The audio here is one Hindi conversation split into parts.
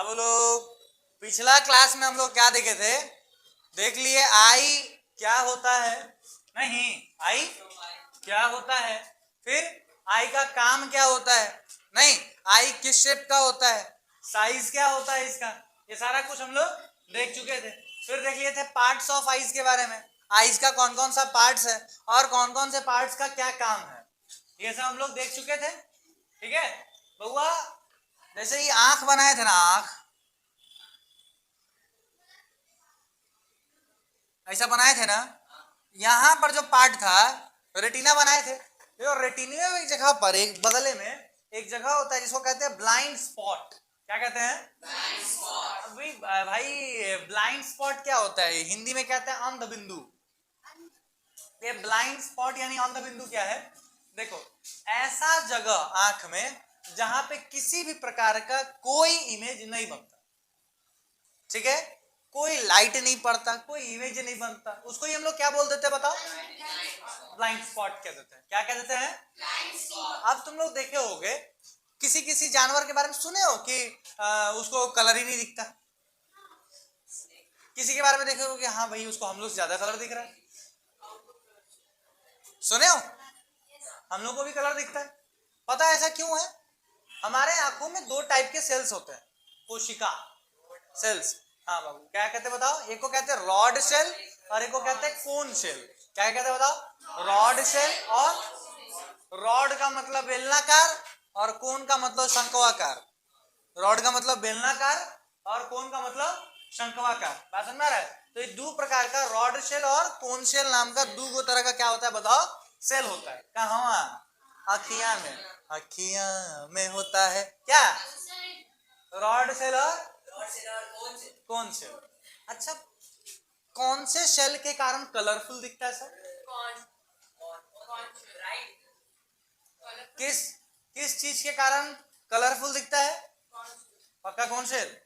अब लोग पिछला क्लास में हम लोग क्या देखे थे, देख लिए आई क्या होता है, नहीं आई क्या होता है, फिर आई का काम क्या होता है, नहीं आई किस शेप का होता है, साइज क्या होता है इसका, ये सारा कुछ हम लोग देख चुके थे। फिर देख लिए थे पार्ट्स ऑफ आइज के बारे में, आइज का कौन कौन सा पार्ट्स है और कौन कौन से पार्ट्स का क्या काम है, ये सब हम लोग देख चुके थे। ठीक है बउआ, जैसे ही आंख बनाए थे ना, आंख ऐसा बनाए थे ना, यहां पर जो पार्ट था रेटिना बनाए थे। देखो रेटिना में एक जगह पर, एक बगले में एक जगह होता है जिसको कहते हैं ब्लाइंड स्पॉट। क्या कहते हैं? Blind spot. अभी भाई ब्लाइंड स्पॉट क्या होता है, हिंदी में कहते हैं अंध बिंदु। ये ब्लाइंड स्पॉट यानी अंध बिंदु क्या है, देखो ऐसा जगह आंख में जहां पे किसी भी प्रकार का कोई इमेज नहीं बनता, ठीक है, कोई लाइट नहीं पड़ता, कोई इमेज नहीं बनता, उसको ही हम लोग क्या बोल देते हैं बताओ? ब्लाइंड स्पॉट कह देते हैं। क्या कह देते हैं? Blind spot. अब तुम लोग देखे होगे किसी किसी जानवर के बारे में सुने हो कि उसको कलर ही नहीं दिखता, किसी के बारे में देखे हो कि हाँ भाई उसको हम लोग से ज्यादा कलर दिख रहा है, सुने हो? हम लोग को भी कलर दिखता है। पता है ऐसा क्यों है? हमारे आंखों में दो टाइप के सेल्स होते हैं, कोशिका सेल्स। हाँ बाबू क्या कहते हैं बताओ? एक को कहते हैं रॉड सेल और एक को कहते हैं कोन सेल। क्या कहते हैं बताओ? रॉड सेल, और रॉड का मतलब बेलनाकार और कोन का मतलब शंक्वाकार। रॉड का मतलब बेलनाकार और कोन का मतलब शंक्वाकार। बात समझ में आ रहा है? तो ये दो प्रकार का रॉड सेल और कोन सेल नाम का दो तरह का क्या होता है बताओ? सेल होता है। कहाँ? अखियां में। अखियां में होता है क्या? रॉड सेल और कौन सेल। अच्छा, कौन से सेल के कारण कलरफुल दिखता है सर? किस किस चीज के कारण कलरफुल दिखता है? पक्का कौन सेल?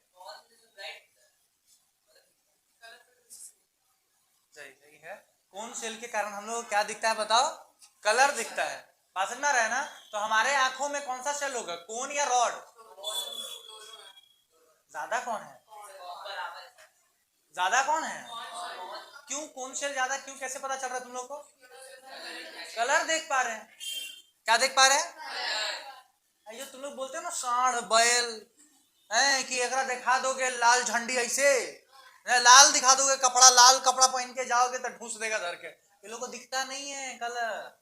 सही है। कौन सेल के कारण हम लोग क्या दिखता है बताओ? कलर दिखता है। बात समझ में आ रहा है ना? तो हमारे आंखों में कौन सा सेल होगा, कोन या रॉड? ज्यादा कौन है? ज्यादा कौन है? क्यों कौन सेल ज्यादा, क्यों, कैसे पता चल रहा है तुम लोग को? कलर देख पा रहे हैं। क्या देख पा रहे हैं? जो तुम लोग बोलते हो ना सांड बैल है कि एकरा दिखा दोगे लाल झंडी, ऐसे लाल दिखा दोगे कपड़ा, लाल कपड़ा पहन के जाओगे तो ढूंस देगा धर के। इन लोगों को दिखता नहीं है कलर,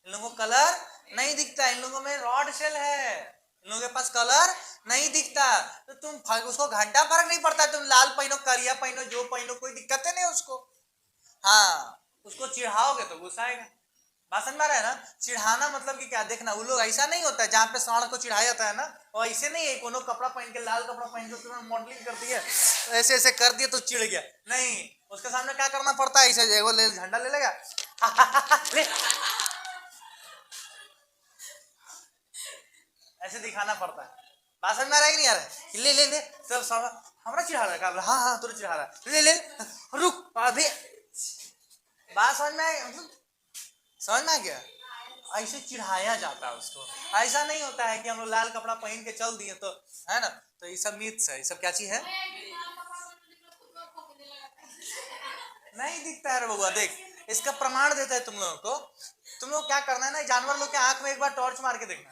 इन लोगों को कलर नहीं दिखता, इन लोगों में रॉड सेल है, इन लोगों के पास कलर नहीं दिखता। तो तुम उसको घंटा फर्क नहीं पड़ता, तुम लाल पहनो करिया पहनो जो पहनो कोई दिक्कत नहीं उसको। हाँ उसको चिढ़ाओगे तो गुस्सा आएगा। बात समझ में आ रहा है ना? चिढ़ाना मतलब कि क्या, देखना वो लोग ऐसा नहीं होता है जहाँ पे सांड को चिढ़ाया जाता है ना, और ऐसे नहीं है कोनो कपड़ा पहन के लाल कपड़ा पहन के तुमने मॉडलिंग कर दी है, ऐसे ऐसे कर दिया तो चिढ़ गया, नहीं उसके सामने क्या करना पड़ता है, ऐसे वो ले झंडा ले लेगा ले। ऐसे दिखाना पड़ता है। बात समझ में आ रहा है कि नहीं आ रहा है? ले ले ले सब हमारा चिढ़ा रहा है, हाँ हाँ तुझे चिढ़ा रहा है, ले ले रुक अभी। बात समझ में समझ में आ गया? ऐसे चिढ़ाया जाता है उसको, ऐसा नहीं होता है कि हम लोग लाल कपड़ा पहन के चल दिए तो, है ना? तो ये सब मिथ्स है, ये सब क्या चीज है? नहीं दिखता है रे बउआ, देख इसका प्रमाण देता है तुम लोगों को। तुम लोग क्या करना है ना, जानवर लोग के आंख में एक बार टॉर्च मार के देखना,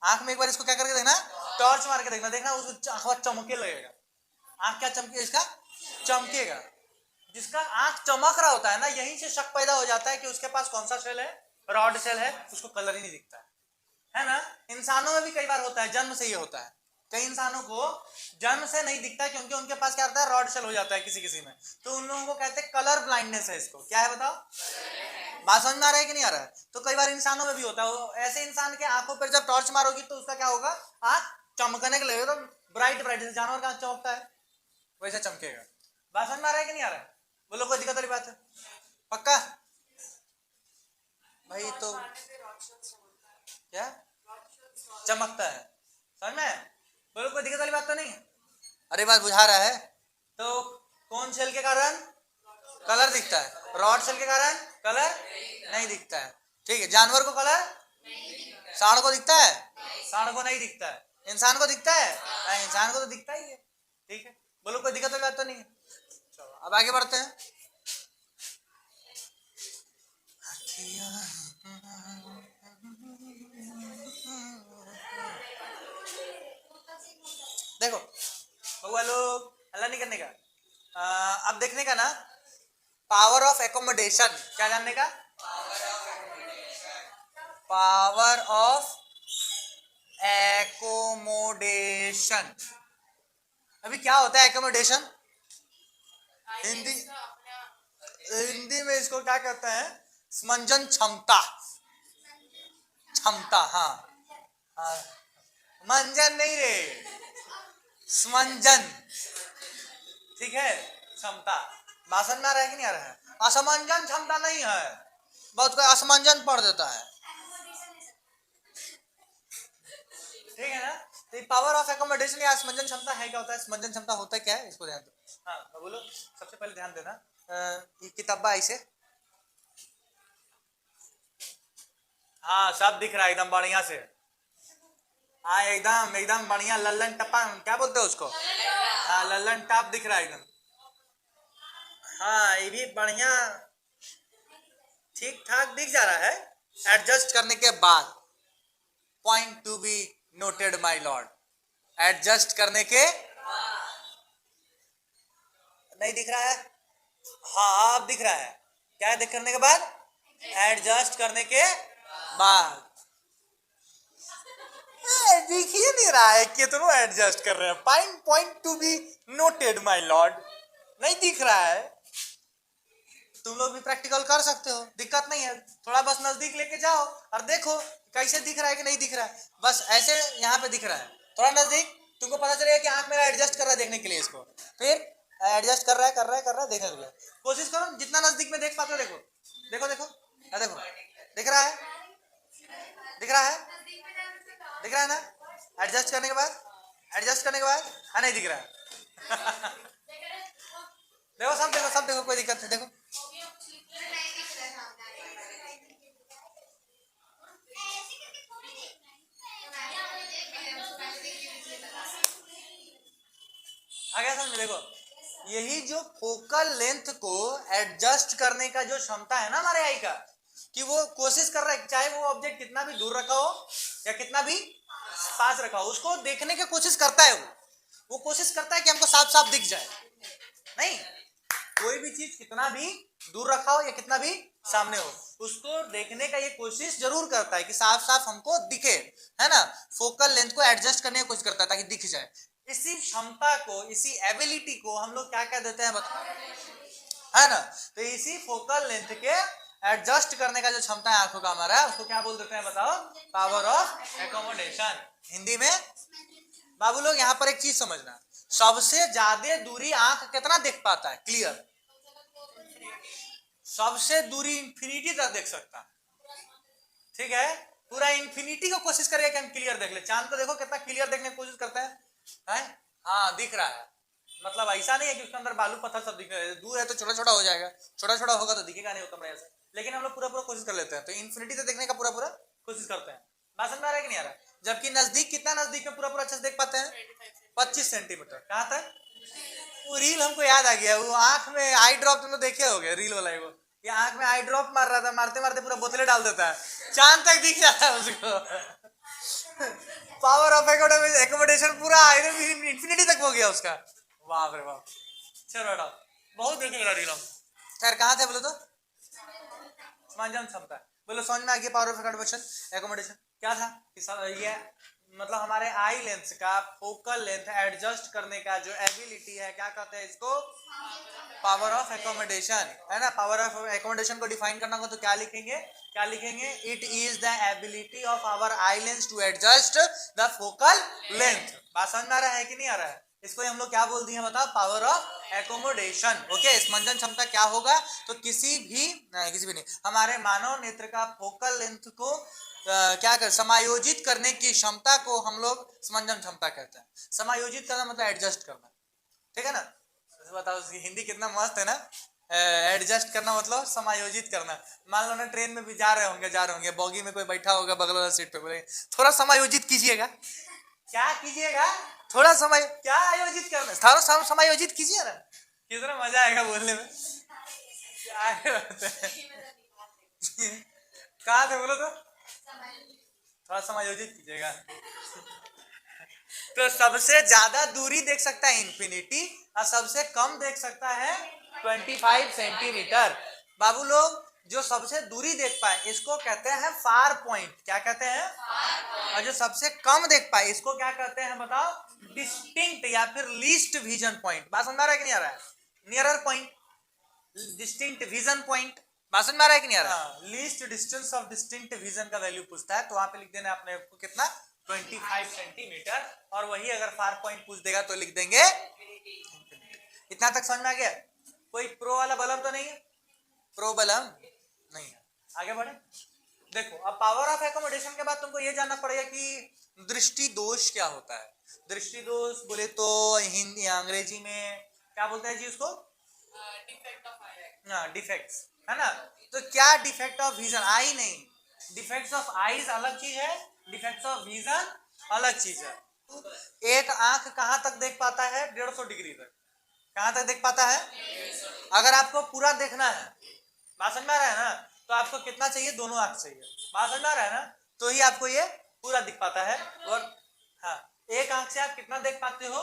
आंख में एक बार इसको क्या करके देखना, टॉर्च मार के देखना, देखना उसको आंख चमके लगेगा। आंख क्या चमके, इसका चमकेगा। जिसका आंख चमक रहा होता है ना, यहीं से शक पैदा हो जाता है कि उसके पास कौन सा सेल है, रॉड सेल है, उसको कलर ही नहीं दिखता है ना? इंसानों में भी कई बार होता है, जन्म से ये होता है, कई इंसानों को जन्म से नहीं दिखता क्योंकि उनके पास क्या होता है, रॉड सेल हो जाता है किसी किसी में, तो उन लोगों को कहते हैं कलर ब्लाइंडनेस है। इसको क्या है बताओ? बात समझ में आ रहा है कि नहीं आ रहा है? तो कई बार इंसानों में भी होता है, ऐसे इंसान के आंखों पर जब टॉर्च मारोगी तो उसका क्या होगा, आंख चमकने के लगेगा, तो ब्राइट ब्राइट, जैसे जानवर का आंख चमकता है वैसे चमकेगा। बात समझ में आ रहा है कि नहीं आ रहा है? बोलो कोई दिक्कत वाली बात है? पक्का भाई? तो क्या चमकता है, समझ में? बोलो कोई दिक्कत वाली बात तो नहीं है? अरे बात बुझा रहा है? तो कौन सेल के कारण कलर दिखता है, रॉड सेल के कारण कलर नहीं दिखता है। ठीक है, जानवर को कलर, सांड को दिखता है, सांड को नहीं दिखता है। इंसान को दिखता है? इंसान को तो दिखता ही है। ठीक है, बोलो कोई दिक्कत तो नहीं है। चलो अब आगे बढ़ते हैं। देखो बउआ लोग, हल्ला नहीं करने का। अब देखने का ना, पावर ऑफ एकोमोडेशन। क्या जानने का? Power of accommodation. अभी क्या होता है एकोमोडेशन? हिंदी में इसको क्या कहते हैं? समंजन क्षमता। क्षमता, हाँ, हाँ। मंजन नहीं रे, समंजन। ठीक है, क्षमता। भाषण में आ रहा है कि नहीं आ रहा है? असमंजन क्षमता नहीं है, बहुत कोई असमंजन पढ़ देता है। ठीक है ना? तो पावर ऑफ एकोमोडेशन या असमंजन क्षमता है क्या होता है? असमंजन क्षमता होता है क्या है, इसको ध्यान दो। हाँ बोलो, सबसे पहले ध्यान देना, ये किताबा ऐसे, हाँ सब दिख रहा है एकदम बढ़िया से। हाँ एकदम एकदम बढ़िया, लल्लन टप्पा क्या बोलते हैं उसको? हाँ लल्लन टॉप दिख रहा है एकदम। हाँ ये भी बढ़िया, ठीक ठाक दिख जा रहा है। एडजस्ट करने के बाद, point to be noted my Lord, adjust करने के नहीं दिख रहा है? हाँ अब दिख रहा है। क्या है? करने के बाद, एडजस्ट करने के बाद। दिख ही नहीं रहा है कि तुम एडजस्ट कर रहे हैं। Point to be noted my Lord, नहीं दिख रहा है। तुम लोग भी प्रैक्टिकल कर सकते हो, दिक्कत नहीं है। थोड़ा बस नजदीक लेके जाओ और देखो कैसे दिख रहा है कि नहीं दिख रहा है। बस ऐसे यहाँ पे दिख रहा है, थोड़ा नजदीक, तुमको पता चलेगा कि आंख मेरा एडजस्ट कर रहा है देखने के लिए इसको। फिर एडजस्ट कर रहा है, कर रहा है, कर रहा है, देखने के लिए कोशिश करो, जितना नजदीक में देख पाते हो देखो। देखो देखो देखो, दिख रहा है? दिख रहा है? दिख रहा है ना? एडजस्ट करने के बाद, एडजस्ट करने के बाद, हाँ नहीं दिख रहा है। देखो सब देखो, सब देखो, कोई दिक्कत नहीं, देखो। आगे समझ, देखो यही जो फोकल लेंथ को एडजस्ट करने का जो क्षमता है ना हमारे आई का, कि वो कोशिश कर रहा है, चाहे वो ऑब्जेक्ट कितना भी दूर रखा हो या कितना भी पास रखा हो, उसको देखने की कोशिश करता है। वो कोशिश करता है कि हमको साफ साफ दिख जाए। नहीं, कोई भी चीज कितना भी दूर रखा हो या कितना भी सामने हो, उसको देखने का ये कोशिश जरूर करता है कि साफ साफ हमको दिखे, है ना? फोकल लेंथ को एडजस्ट करने की कोशिश करता है ताकि दिख जाए। इसी क्षमता को, इसी एबिलिटी को हम लोग क्या कह देते हैं बताओ, है ना? तो इसी फोकल लेंथ के एडजस्ट करने का जो क्षमता है आंखों का हमारा, उसको क्या बोल देते हैं बताओ? Power of accommodation. हिंदी में बाबू लोग यहाँ पर एक चीज समझना, सबसे ज्यादा दूरी आंख कितना देख पाता है क्लियर? सबसे दूरी इंफिनिटी तक देख सकता है। ठीक है, पूरा इंफिनिटी को कोशिश करेगा कि हम क्लियर देख ले। चांद को देखो कितना क्लियर देखने की कोशिश करता है? हाँ दिख रहा है। मतलब ऐसा नहीं है कि उसके अंदर बालू पत्थर सब दिख रहा है, दूर है तो छोटा छोटा हो जाएगा, छोटा छोटा होगा तो दिखेगा नहीं उतना ऐसे। लेकिन हम लोग पूरा पूरा कोशिश कर लेते हैं, तो इन्फिनिटी तक देखने का पूरा पूरा कोशिश करते हैं। बात समझ में आ रहा है कि नहीं आ रहा है? जबकि नजदीक, कितना नजदीक में पूरा पूरा अच्छे से देख पाते हैं? 25 सेंटीमीटर। कहाँ तक? वो रील हमको याद आ गया, वो आंख में आई ड्रॉप तुम लोग देखे हो गए, रील वाला है वो, ये आंख में आई ड्रॉप मार रहा था, मारते मारते पूरा बोतलें डाल देता है, चांद तक दिख जाता है उसको। पावर ऑफ एकोमोडेशन पूरा इंफिनिटी तक हो गया उसका। वाह रे वाह, चलो बेटा बहुत देखे मेरा रील। खैर कहाँ थे बोलो तो? समंजन क्षमता। बोलो समझ में आ गया पावर ऑफ एकोमोडेशन क्या था? ये मतलब हमारे आई लेंस का फोकल लेंथ एडजस्ट करने का जो एबिलिटी है, क्या कहते हैं इसको? पावर ऑफ एकोमोडेशन, है ना? पावर ऑफ एकोमोडेशन को डिफाइन करना हो तो क्या लिखेंगे? क्या लिखेंगे? It is the ability of our eye lens to adjust the focal length. बात समझ में आ रहा है कि नहीं आ रहा है? इसको हम लोग क्या बोल दिए बताओ? Power of accommodation. ओके, स्पंदन क्षमता क्या होगा? तो किसी भी नहीं, हमारे मानव नेत्र का फोकल लेंथ को क्या कर समायोजित करने की क्षमता को हम लोग स्पंदन क्षमता कहते हैं। समायोजित करना मतलब एडजस्ट करना, ठीक है ना? बताओ उसकी हिंदी कितना मस्त है ना? एडजस्ट करना मतलब समायोजित करना। मान लो ना ट्रेन में भी जा रहे होंगे, बॉगी में कोई बैठा होगा बगल वाला सीट पे, बोले थोड़ा समायोजित कीजिएगा, क्या कीजिएगा? थोड़ा समय क्या आयोजित करना, थोड़ा समायोजित कीजिए ना, कितना मजा आएगा बोलने में। क्या होता है? कहाँ थे बोलो तो? थोड़ा समायोजित कीजिएगा। तो सबसे ज्यादा दूरी देख सकता है इंफिनिटी, और सबसे कम देख सकता है 25 सेंटीमीटर। बाबू लोग, जो सबसे दूरी देख पाए इसको कहते हैं फार पॉइंट। क्या कहते हैं? और जो सबसे कम देख पाए इसको क्या कहते हैं बताओ? डिस्टिंक्ट या फिर लीस्ट विजन पॉइंट। बात समझ आ रहा है कि नहीं आ रहा है? Nearer point, distinct vision point. बात समझ में आ रहा है कि नहीं आ रहा है? Least distance of distinct vision का वैल्यू पूछता है, तो वहां पे लिख देना आपने को कितना, 25 सेंटीमीटर। और वही अगर फार पॉइंट पूछ देगा तो लिख देंगे। इतना तक समझ में आ गया? कोई प्रो वाला बलम तो नहीं है? प्रो बलम नहीं है। आगे बढ़े। देखो, अब पावर ऑफ एकोमोडेशन के बाद तुमको ये जानना पड़ेगा कि दृष्टि दोष क्या होता है। दृष्टि दोष बोले तो हिंदी अंग्रेजी में क्या बोलते हैं जी उसको? डिफेक्ट्स, है ना? तो क्या डिफेक्ट ऑफ विजन? आई नहीं, डिफेक्ट्स ऑफ आईज अलग चीज है, डिफेक्ट्स ऑफ विजन अलग चीज है। एक आंख कहां तक देख पाता है? 150 डिग्री तक। कहां तक देख पाता है? अगर आपको पूरा देखना है, बात समझ में आ रहा है ना, तो आपको कितना चाहिए? दोनों आंख चाहिए। बात समझ में आ रहा है ना, तो ही आपको ये पूरा दिख पाता है। और हाँ, एक आंख से आप कितना देख पाते हो?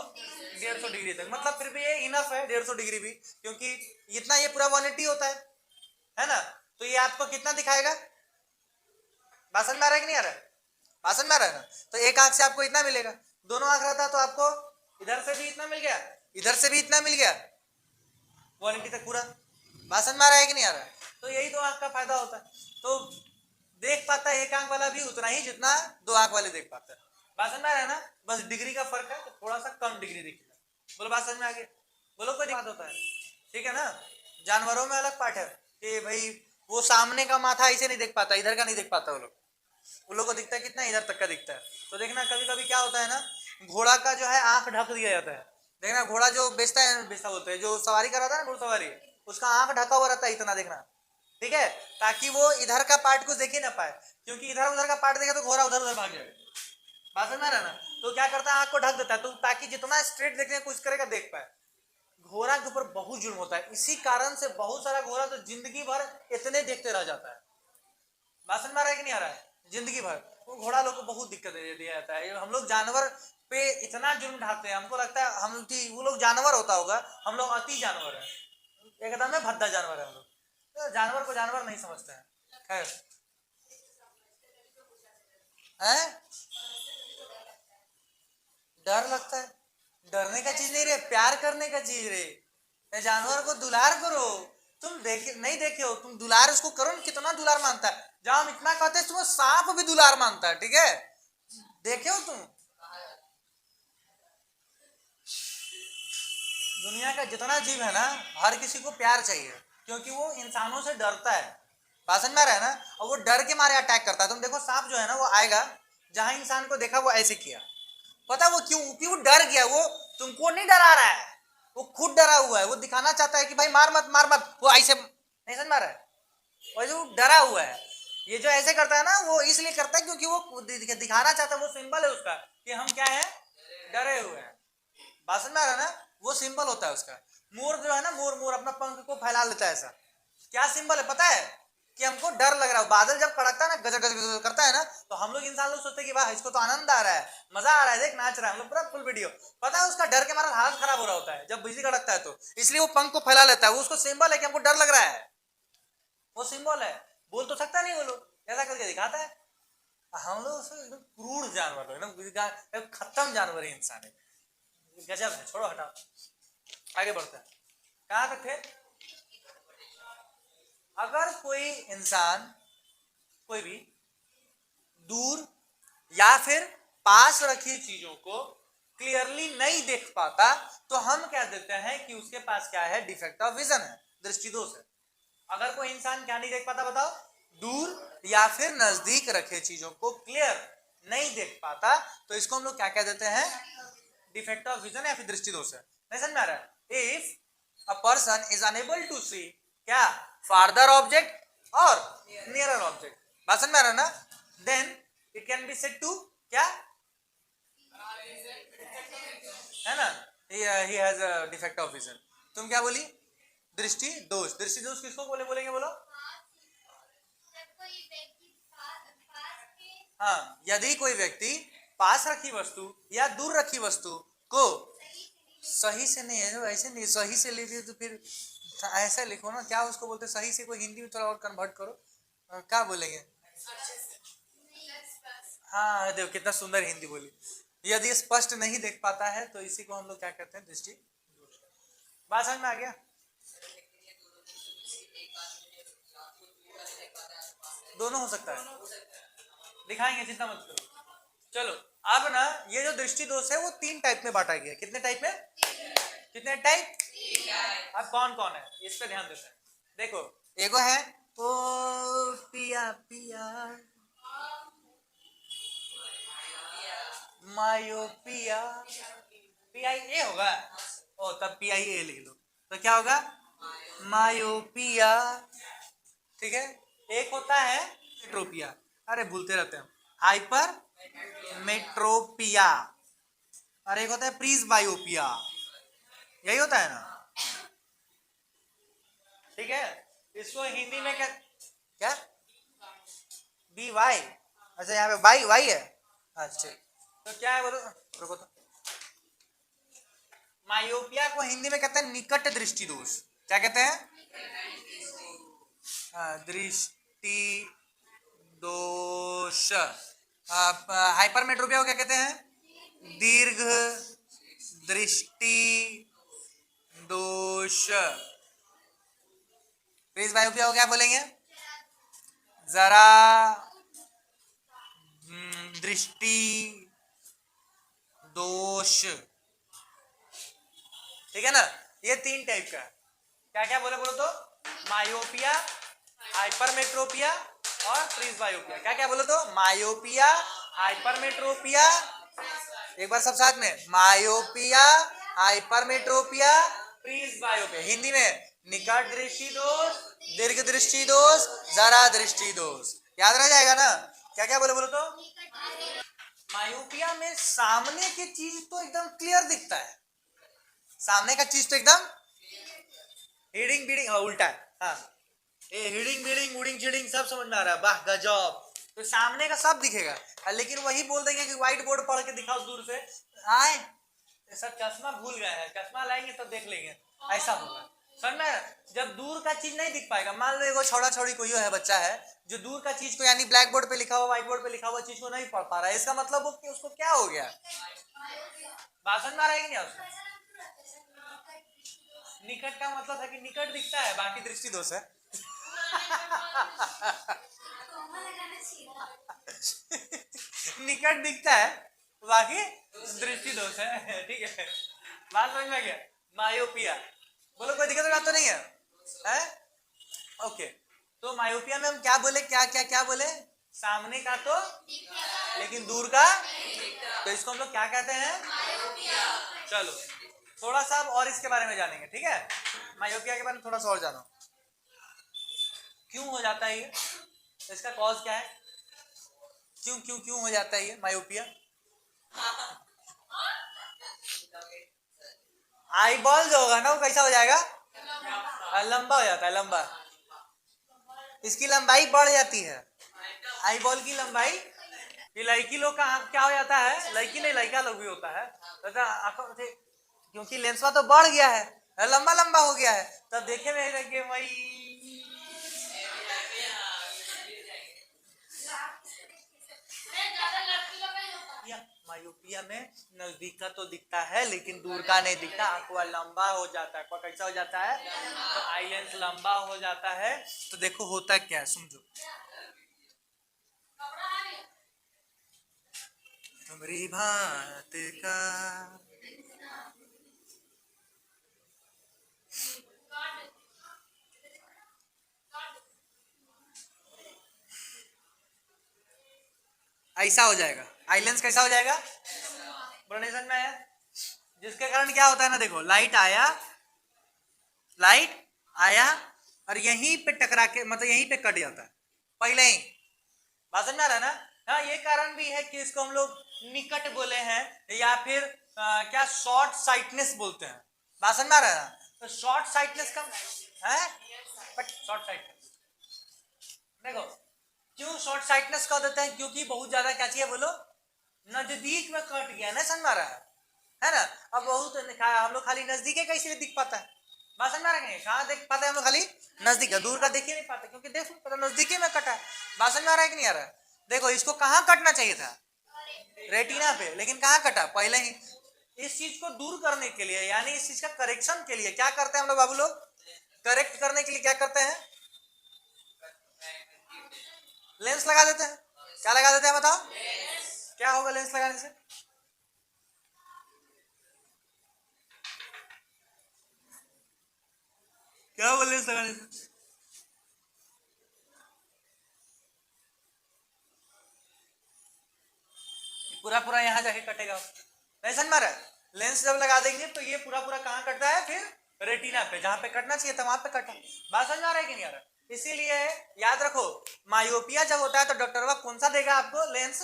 150 डिग्री तक। मतलब फिर भी ये इनफ है 150 डिग्री भी, क्योंकि इतना ये पूरा 180 होता है ना? तो ये आपको कितना दिखाएगा? बात समझ में आ रहा है कि नहीं आ रहा है? बात समझ में आ रहा है ना? तो एक आंख से आपको इतना मिलेगा, दोनों आंख रहता तो आपको इधर से भी इतना मिल गया, इधर से भी इतना मिल गया, 180 तक पूरा। बात समझ में आ रहा है कि नहीं आ रहा है? तो यही दो आंख का फायदा होता है। तो देख पाता है एक आंख वाला भी उतना ही जितना दो आंख वाले देख पाता है। बात समझ में आ रहा है ना? बस डिग्री का फर्क है, तो थोड़ा सा कम डिग्री दिखेगा। बोलो, बात समझ में आ गई? बोलो, कोई दिक्कत होता है? ठीक है ना? जानवरों में अलग पार्ट है कि भाई वो सामने का माथा ऐसे नहीं देख पाता, इधर का नहीं देख पाता। वो लोग को दिखता है कितना, इधर तक का दिखता है। तो देखना कभी कभी क्या होता है ना, घोड़ा का जो है आंख ढक दिया जाता है। देखना घोड़ा जो बेचता है, बेचता बोलते हैं, जो सवारी कराता है ना, घुड़सवारी, उसका आंख ढका हुआ रहता है इतना, देखना, ठीक है, ताकि वो इधर का पार्ट को देख ही ना पाए, क्योंकि इधर उधर का पार्ट देखे तो घोड़ा उधर उधर भाग जाएगा। बात समझ में आ रहा है ना? तो क्या करता है, आंख को ढक देता है, तो ताकि जितना स्ट्रेट देखने की कोशिश करेगा देख पाए। घोड़ा के ऊपर बहुत जुल्म होता है, इसी कारण से बहुत सारा घोड़ा तो जिंदगी भर इतने देखते रह जाता है। बात समझ में आ रहा है कि नहीं आ रहा है? जिंदगी भर वो घोड़ा लोग को बहुत दिक्कत दे दिया जाता है। हम लोग जानवर पे इतना जुल्म ढाते हैं, हमको लगता है हम वो लोग जानवर होता होगा, हम लोग अति जानवर है, एकदम में भद्दा जानवर है हम लोग। तो जानवर को जानवर नहीं समझते हैं। खैर है, डर लगता है? डरने का चीज नहीं रे, प्यार करने का चीज रे। जानवर को दुलार करो। तुम देखे नहीं देखे हो, तुम दुलार उसको करो ना, कितना दुलार मानता है। जब हम इतना कहते हैं, तुम्हें सांप भी दुलार मानता है, ठीक है? देखे हो तुम? दुनिया का जितना जीव है ना, हर किसी को प्यार चाहिए, क्योंकि वो इंसानों से डरता है। बात समझ में आ रहा है ना? और वो डर के मारे अटैक करता है। तुम देखो सांप जो है ना, वो आएगा, जहां इंसान को देखा वो ऐसे किया, पता वो क्यों? क्यों डर गया वो? तुमको नहीं डरा रहा है, वो खुद डरा हुआ है। वो दिखाना चाहता है कि भाई मार मत मार मत, वो ऐसे नहीं समझ में आ रहा है? वैसे वो डरा हुआ है। ये जो ऐसे करता है ना, वो इसलिए करता है क्योंकि वो दिखाना चाहता है, वो सिंबल है उसका कि हम क्या है, डरे हुए हैं। बात समझ में आ रहा है ना? वो सिंबल होता है उसका। मोर जो है ना, मोर मोर अपना पंख को फैला लेता है ऐसा। क्या सिंबल है पता है? कि हमको डर लग रहा है। बादल जब कड़कता है ना, गजर गजर गजर करता है ना, तो हम लोग इंसान लोग सोचते हैं कि वाह इसको तो आनंद आ रहा है, मजा आ रहा है, देख नाच रहा है। हम लोग पूरा फुल वीडियो, पता है उसका डर के मारा हालत खराब हो रहा होता है जब बिजली कड़कता है, तो इसलिए वो पंख को फैला लेता है। वो उसको सिंबल है कि हमको डर लग रहा है, वो सिंबल है। बोल तो सकता नहीं वो लोग, ऐसा करके दिखाता है। हम लोग एकदम क्रूर जानवर, एकदम खत्म जानवर है इंसान है। गजब है, छोड़ो हटाओ, आगे बढ़ते हैं। कहां तक थे? अगर कोई इंसान कोई भी दूर या फिर पास रखी चीजों को क्लियरली नहीं देख पाता, तो हम क्या देते हैं कि उसके पास क्या है, डिफेक्ट ऑफ विजन है, दृष्टि दोष है। अगर कोई इंसान क्या नहीं देख पाता बताओ? दूर या फिर नजदीक रखे चीजों को क्लियर नहीं देख पाता, तो इसको हम लोग क्या क्या देते हैं, डिफेक्ट ऑफ विजन या फिर दृष्टि दोष है। नहीं समझ में आ रहा है? If a person is unable to see क्या, फार्दर ऑब्जेक्ट और नियरर ऑब्जेक्ट, बात समझ में आ रहा है ना, then it can be said to क्या, he has a defect of vision. तुम क्या बोली? दृष्टि दोष। दृष्टि दोष किसको बोलेंगे बोलो? हाँ, यदि कोई व्यक्ति पास रखी वस्तु या दूर रखी वस्तु को सही से नहीं है, ऐसे नहीं, सही से लिखिए तो फिर ऐसा लिखो ना, क्या उसको बोलते सही से? कोई हिंदी में थोड़ा और कन्वर्ट करो, क्या बोलेंगे? हाँ देखो कितना सुंदर हिंदी बोली। यदि स्पष्ट नहीं देख पाता है तो इसी को हम लोग क्या कहते हैं? दृष्टि। बात समझ में आ गया? दोनों हो सकता है, दिखाएंगे, चिंता मत करो। चलो अब ना ये जो दृष्टि दोष है वो 3 टाइप में बांटा गया। कितने टाइप में? कितने टाइप? अब कौन कौन है इस पे ध्यान देते हैं। देखो एगो है ओ पिया पिया, मायोपिया, PIA होगा, ओ तब PIA लिख लो तो क्या होगा? मायोपिया। ठीक है। एक होता है मेट्रोपिया, अरे भूलते रहते हैं, हाइपर मेट्रोपिया। और एक होता है प्रीजबायोपिया, यही होता है ना? ठीक है। इसको हिंदी में क्या क्या? BY। अच्छा यहाँ पे वाई वाई है। अच्छा तो क्या है बोलो, रुको तो। मायोपिया को हिंदी में कहते हैं निकट दृष्टि दोष। क्या कहते हैं? दृष्टि दोष। हाइपरमेट्रोपिया को क्या कहते हैं? दीर्घ दृष्टि दोष। प्रीजबायोपिया को क्या बोलेंगे? जरा दृष्टि दोष। ठीक है ना? ये 3 टाइप का। क्या क्या बोले बोलो तो? मायोपिया, हाइपरमेट्रोपिया और प्रीजबायोपिया। क्या क्या बोलो तो? मायोपिया, हाइपरमेट्रोपिया, एक बार सब साथ में, मायोपिया, हाइपरमेट्रोपिया, प्रीजबायोपिया। हिंदी में निकट दृष्टि दोष, दीर्घ दृष्टि दोष, जरा दृष्टि दोष। याद रह जाएगा ना? क्या क्या बोले बोलो तो? मायोपिया में सामने की चीज तो एकदम क्लियर दिखता है, सामने का चीज तो एकदम हिडिंग बीडिंग, उल्टा है। हाँ हिडिंग बीडिंग उडिंग चिडिंग सब समझ में आ रहा है, वाह गजब। तो सामने का सब दिखेगा, लेकिन वही बोल देंगे कि व्हाइट बोर्ड पढ़ के दिखाओ दूर से, आए सब चश्मा भूल गए हैं, चश्मा लाएंगे तो देख लेंगे, ऐसा होगा। समझ में? जब दूर का चीज नहीं दिख पाएगा, मान लो एगो छोड़ा छोड़ी कोई है बच्चा है जो दूर का चीज को यानी ब्लैक बोर्ड पे लिखा हुआ व्हाइट बोर्ड पे लिखा हुआ चीज को नहीं पढ़ पा रहा है, इसका मतलब वो कि उसको क्या हो गया? भाषण में आ रहेगी क्या उसको? निकट का मतलब है कि निकट दिखता है, बाकी दृष्टि दोष है। निकट दिखता है बाकी दृष्टि दोष है। ठीक है, बात समझ में गया? मायोपिया बोलो, कोई दिक्कत बात तो नहीं है? ओके, तो मायोपिया में हम क्या बोले, क्या क्या क्या बोले? सामने का तो लेकिन दूर का, तो इसको हम लोग क्या कहते हैं? चलो थोड़ा सा अब और इसके बारे में जानेंगे। ठीक है, मायोपिया के बारे में थोड़ा सा और जानो। क्यों हो जाता है ये, इसका कॉज क्या है? क्यों क्यों क्यों हो जाता है ये मायोपिया? आई बॉल जो होगा ना वो कैसा हो जाएगा? लंबा हो जाता है, लंबा। इसकी लंबाई बढ़ जाती है, आई बॉल की लंबाई। ये लड़की लोग का क्या हो जाता है? लड़की नहीं, लड़का लोग भी होता है, क्योंकि लेंसवा तो बढ़ गया है, लंबा लंबा हो गया है, तब देखे में लगे वही। मायोपिया में नजदीक का तो दिखता है लेकिन दूर का नहीं दिखता, आंखों लंबा हो जाता है। कैसा हो जाता है? तो आई लेंस लंबा हो जाता है। तो देखो होता क्या है, समझो। हमारी बात का ऐसा हो जाएगा, आई लेंस कैसा हो जाएगा? प्रोनेशन में है, जिसके कारण क्या होता है ना, देखो लाइट आया और यहीं पे टकरा के मतलब यहीं पे कट जाता है पहले ही। बात समझ में आ रहा है ना? हाँ, ये कारण भी है कि इसको हम लोग निकट बोले हैं या फिर क्या शॉर्ट साइटनेस बोलते हैं। बात समझ में आ रहा है ना? तो शॉर्ट साइटनेस का है, बट शॉर्ट साइटनेस देखो क्यों शॉर्ट साइटनेस कह देते हैं, क्योंकि बहुत ज्यादा क्या चाहिए बोलो, नजदीक में कट गया ना, समझ में आ रहा है ना? अब बहुत हम लोग खाली नजदीक है, कैसे दिख पाता है? बात समझ में आ रहा है? कहाँ देख पाते हैं हम लोग? खाली नजदीक है, दूर का देख ही नहीं पाते, क्योंकि देख पता नजदीकी में कटा है। बात समझ में आ रहा है कि नहीं आ रहा है? देखो इसको कहाँ कटना चाहिए था, रेटिना पे, लेकिन कहाँ कटा पहले ही। इस चीज को दूर करने के लिए, यानी इस चीज का करेक्शन के लिए क्या करते हैं हम लोग बाबू लोग? करेक्ट करने के लिए क्या करते हैं? लेंस लगा देते हैं। क्या लगा देते हैं बताओ? क्या होगा लेंस लगाने से? क्या होगा लेंस लगाने से? पूरा पूरा यहाँ जाके कटेगा, नहीं समझ में आ रहा है? लेंस जब लगा देंगे तो ये पूरा पूरा कहाँ कटता है फिर? रेटिना पे, जहां पे कटना चाहिए था वहां पे कटा। बात समझ में आ रहा है कि नहीं आ रहा? इसीलिए याद रखो, मायोपिया जब होता है तो डॉक्टर कौन सा देगा आपको lens?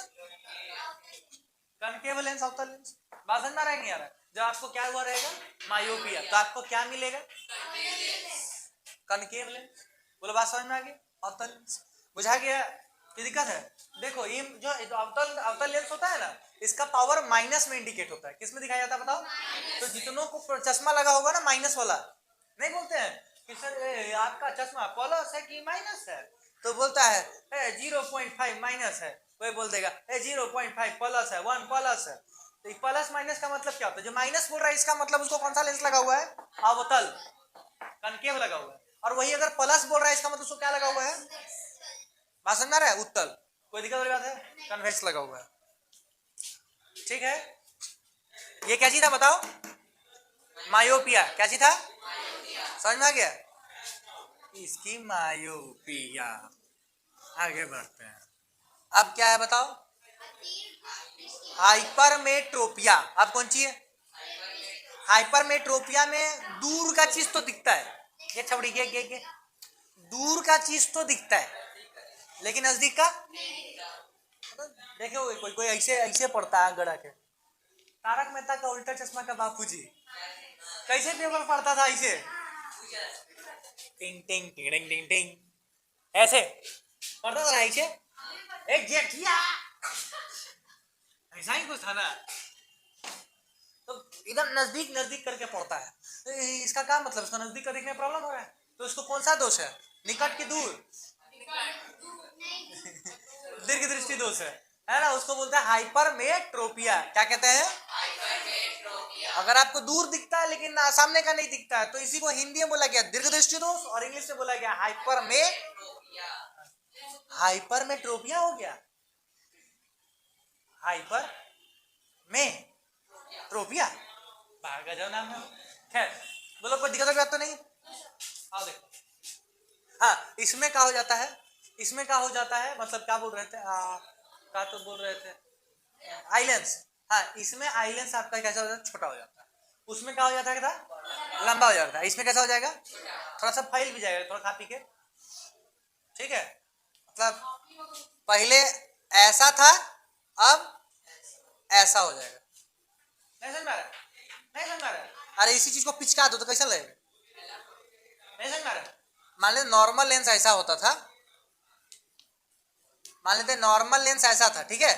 Concave lens, octal lens. बात समझ में आ रहा है कि नहीं आ रहा? जब आपको क्या हुआ रहेगा मायोपिया, तो आपको क्या मिलेगा? Concave lens. बोलो बात समझ में आ गई? ऑप्टल लेंस बुझा गया? ये दिक्कत है। देखो ये जो अवतल लेंस होता है ना, इसका पावर माइनस में इंडिकेट होता है। किस में दिखाया जाता है बताओ? तो जितनों को चश्मा लगा होगा ना माइनस वाला, नहीं बोलते हैं कि सर आपका चश्मा प्लस है कि माइनस है, तो बोलता है 0.5 माइनस है, वही बोल देगा 0.5 प्लस है, 1 प्लस है। तो प्लस माइनस का मतलब क्या होता है? जो माइनस बोल रहा है इसका मतलब उसको कौन सा लेंस लगा हुआ है? अवतल, कनकेव लगा हुआ है। और वही अगर प्लस बोल रहा है इसका मतलब उसको क्या लगा हुआ है? बात समझ में आ रहा है? उत्तल। कोई दिक्कत वाली बात है? कन्वेक्स लगा हुआ है, ठीक है। ये क्या चीज था बताओ? मायोपिया। क्या चीज था? समझ में आ गया? इसकी मायोपिया। आगे बढ़ते हैं। अब क्या है बताओ? हाइपरमेट्रोपिया। अब कौन सी है? हाइपरमेट्रोपिया में दूर का चीज तो दिखता है, ये छबड़ी के दूर का चीज तो दिखता है, लेकिन नजदीक का देखो कोई कोई ऐसे ऐसे पढ़ता है गड़ा के। तारक मेहता का उल्टा चश्मा का बापूजी कैसे पेपर पढ़ता था? ऐसे टिंग टिंग टिंग टिंग टिंग टिंग ऐसे पढ़ता था ऐसे, एक जेठिया, ऐसा ही कुछ था ना। तो इधर नजदीक नजदीक करके पढ़ता है, तो इसका क्या मतलब? इसका नजदीक का देखने में प्रॉब्लम हो रहा है, तो इसको कौन सा दोष है? निकट की दूर? दीर्घ दृष्टि दोष है ना? उसको बोलते हैं हाइपरमेट्रोपिया। क्या कहते हैं? अगर आपको दूर दिखता है लेकिन सामने का नहीं दिखता है, तो इसी को हिंदी में बोला गया दीर्घ दृष्टि दोष, और इंग्लिश में बोला गया हाइपरमेट्रोपिया हो गया। हाइपर में ट्रोपिया, गजब नाम है। खैर बोलो, कोई दिक्कत बात तो नहीं? आओ देखो। हाँ, इसमें क्या हो जाता है? इसमें क्या हो जाता है मतलब क्या बोल रहे थे? क्या तो बोल रहे थे? आइलेंस। हाँ, इसमें आइलेंस आपका कैसा हो जाता है? छोटा हो जाता है। उसमें क्या हो जाता है? लंबा हो जाता है। इसमें कैसा हो जाएगा? थोड़ा सा फैल भी जाएगा, थोड़ा खा पी के, ठीक है। मतलब पहले ऐसा था, अब ऐसा हो जाएगा। नहीं समझ में आ रहा है? नहीं समझ में आ रहा है? अरे इसी चीज को पिचका दो तो कैसा लगेगा? नहीं समझ में आ रहा है? मान लीजिए नॉर्मल लेंस ऐसा होता था, मान लेते नॉर्मल लेंस ऐसा था, ठीक है।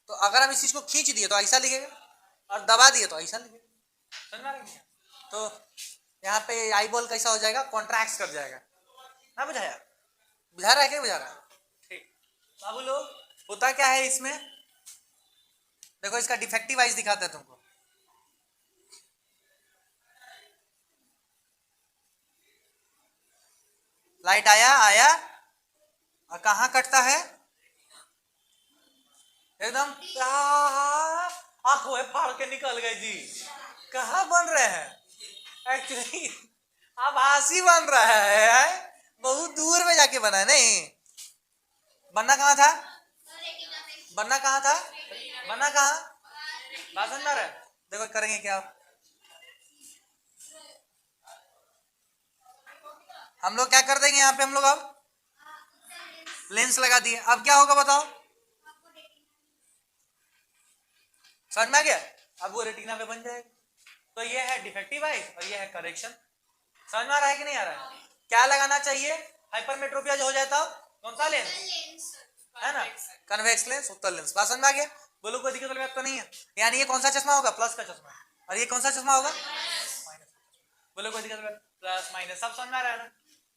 तो अगर हम इस चीज को खींच दिए तो ऐसा लिखेगा, और दबा दिए तो ऐसा लिखेगा। समझ में आ रहा है? तो यहाँ पे आई बॉल कैसा हो जाएगा? कॉन्ट्रैक्ट कर जाएगा ना। बुझाया? बुझा रहा है? क्या बुझा रहा है? ठीक बाबू लोग, होता क्या है इसमें? देखो इसका डिफेक्टिव आइज दिखाते हैं तुमको। लाइट आया आया, और कहाँ कटता है? एकदम आंखों फाड़ के निकल गए जी। कहाँ बन रहे हैं एक्चुअली? आभासी बन रहा है, बहुत दूर में जाके बना है। नहीं, बनना कहाँ था? बनना कहाँ था? बनना कहाँ? बात समझ रहा है? देखो करेंगे क्या हम लोग? क्या कर देंगे यहाँ पे हम लोग? अब लेंस लगा दिए, अब क्या होगा बताओ? समझ में आ गया? अब वो रेटिना पे बन जाएगा। तो ये है डिफेक्टिव आइज और ये है करेक्शन। समझ में आ रहा है कि नहीं आ रहा है? क्या लगाना चाहिए हाइपरमेट्रोपिया जो हो जाता हो? कौन सा लेंस है ना? कन्वेक्स लेंस, उत्तल लेंस। बात समझ में आ गया? बोलो कोई दिक्कत वाली बात तो नहीं है? यानी ये कौन सा चश्मा होगा? प्लस का चश्मा। और ये कौन सा चश्मा होगा? माइनस। बोलो कोई दिक्कत वाली? प्लस माइनस सब समझ में आ रहा है ना?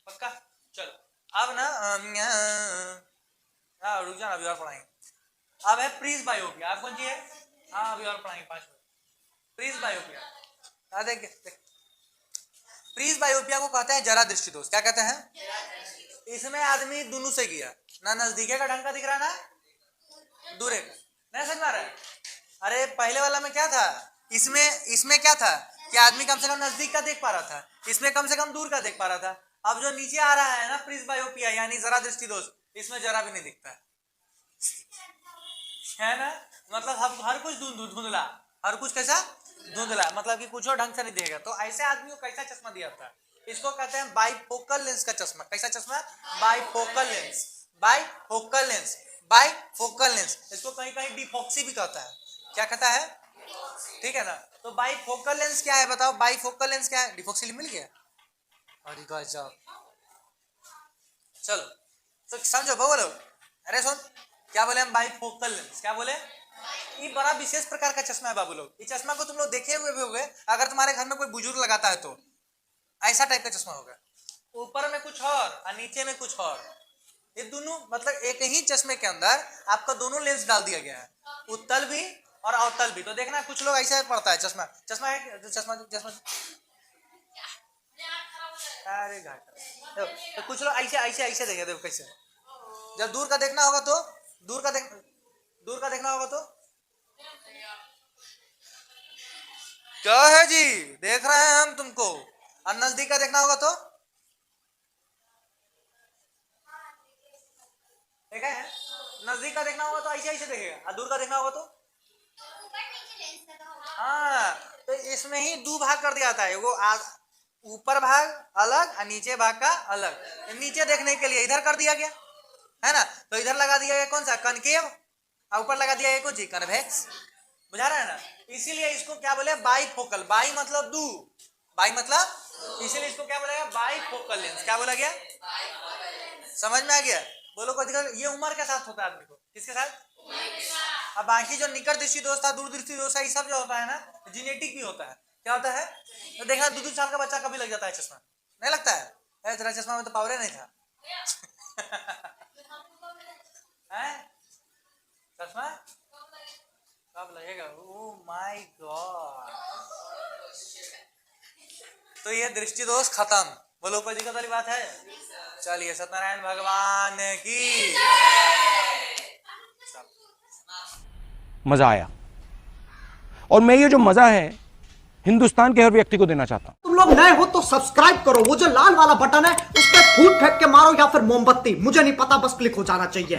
पक्का? चलो अब ना रुक जाना, अभी और पढ़ाएंगे। अब है प्रीज बायोपिया। आप कौन सी है? हाँ अभी और पढ़ाएंगे 5 मिनट। प्रीज बायोपिया देखिए, प्रीज बायोपिया को कहते हैं जरा दृष्टि दोष। क्या कहते हैं? इसमें आदमी दोनों से किया ना, नजदीके का ढंग का दिख रहा ना दूरे का। नहीं समझ में आ रहा है? अरे पहले वाला में क्या था? इसमें क्या था कि आदमी कम से कम नजदीक का देख पा रहा था, इसमें कम से कम दूर का देख पा रहा था। अब जो नीचे आ रहा है ना प्रीज बायोपिया यानी जरा दृष्टि दोष, इसमें जरा भी नहीं दिखता है ना? मतलब हर कुछ धुंधला, हर कुछ कैसा धुंधला, मतलब कि कुछ और ढंग से नहीं देगा। तो ऐसे आदमी को कैसा चश्मा दिया था? इसको कहते हैं बाइफोकल लेंस का चश्मा। कैसा चश्मा? Bifocal lens, bifocal lens, bifocal lens. इसको कहीं कहीं डिफॉक्सी भी कहता है। क्या कहता है? ठीक है ना? तो बाइफोकल लेंस क्या है बताओ? बाइफोकल लेंस क्या है? डिफॉक्सी मिल गया? अरे गजब। चलो तो समझो बोलो। अरे सुन, क्या बोले हम? Bifocal lens. क्या बोले? ये बड़ा विशेष प्रकार का चश्मा है बाबू लोग। ये चश्मा को तुम लोग देखे हुए भी होंगे, अगर तुम्हारे घर में कोई बुजुर्ग लगाता है तो ऐसा टाइप का चश्मा होगा, ऊपर में कुछ और नीचे में कुछ और। ये दोनों मतलब एक ही चश्मे के अंदर आपका दोनों लेंस डाल दिया गया है, उत्तल भी और अवतल भी। तो देखना कुछ लोग ऐसे पड़ता है चश्मा, चश्मा है चश्मा चश्मा। अरे घाटा। तो कुछ लोग ऐसे ऐसे ऐसे देखे, देखो कैसे। जब दूर का देखना होगा तो दूर का देखना होगा तो क्या है जी, देख रहे हैं हम तुमको। और नजदीक का देखना होगा तो देखा है? नजदीक का देखना होगा तो ऐसे ऐसे देखेगा, और दूर का देखना होगा तो हाँ। तो इसमें ही दो भाग कर दिया था, वो ऊपर भाग अलग और नीचे भाग का अलग। नीचे देखने के लिए इधर कर दिया गया है ना, तो इधर लगा दिया गया कौन सा? कनकेव, और ऊपर लगा दिया गया कौन सी? कन्वेक्स। बुझा रहा है ना? इसीलिए इसको क्या बोले? बाइफोकल। बाई मतलब दो, बाई मतलब, इसीलिए इसको क्या बोला गया? Bifocal lens. क्या बोला गया? समझ में आ गया? बोलो को दिक्कत? ये उम्र के साथ होता है आदमी को। किसके साथ? अब बाकी जो निकट दृष्टि दोष था, दूर दृष्टि दोष है, ये सब जो होता है ना जेनेटिक भी होता है। क्या होता है? तो देखना 2-2 साल का बच्चा कभी लग जाता है चश्मा, नहीं लगता है? तेरा चश्मा में तो पावर नहीं था चश्मा कब लगेगा? Oh my God. तो ये दृष्टि दोष खत्म। बोलो कोई दिक्कत वाली बात है? चलिए सत्यनारायण भगवान की मजा आया, और मैं ये जो मजा है हिंदुस्तान के हर व्यक्ति को देना चाहता हूं। तुम लोग नए हो तो सब्सक्राइब करो, वो जो लाल वाला बटन है उस पर फूट फेंक के मारो या फिर मोमबत्ती, मुझे नहीं पता, बस क्लिक हो जाना चाहिए।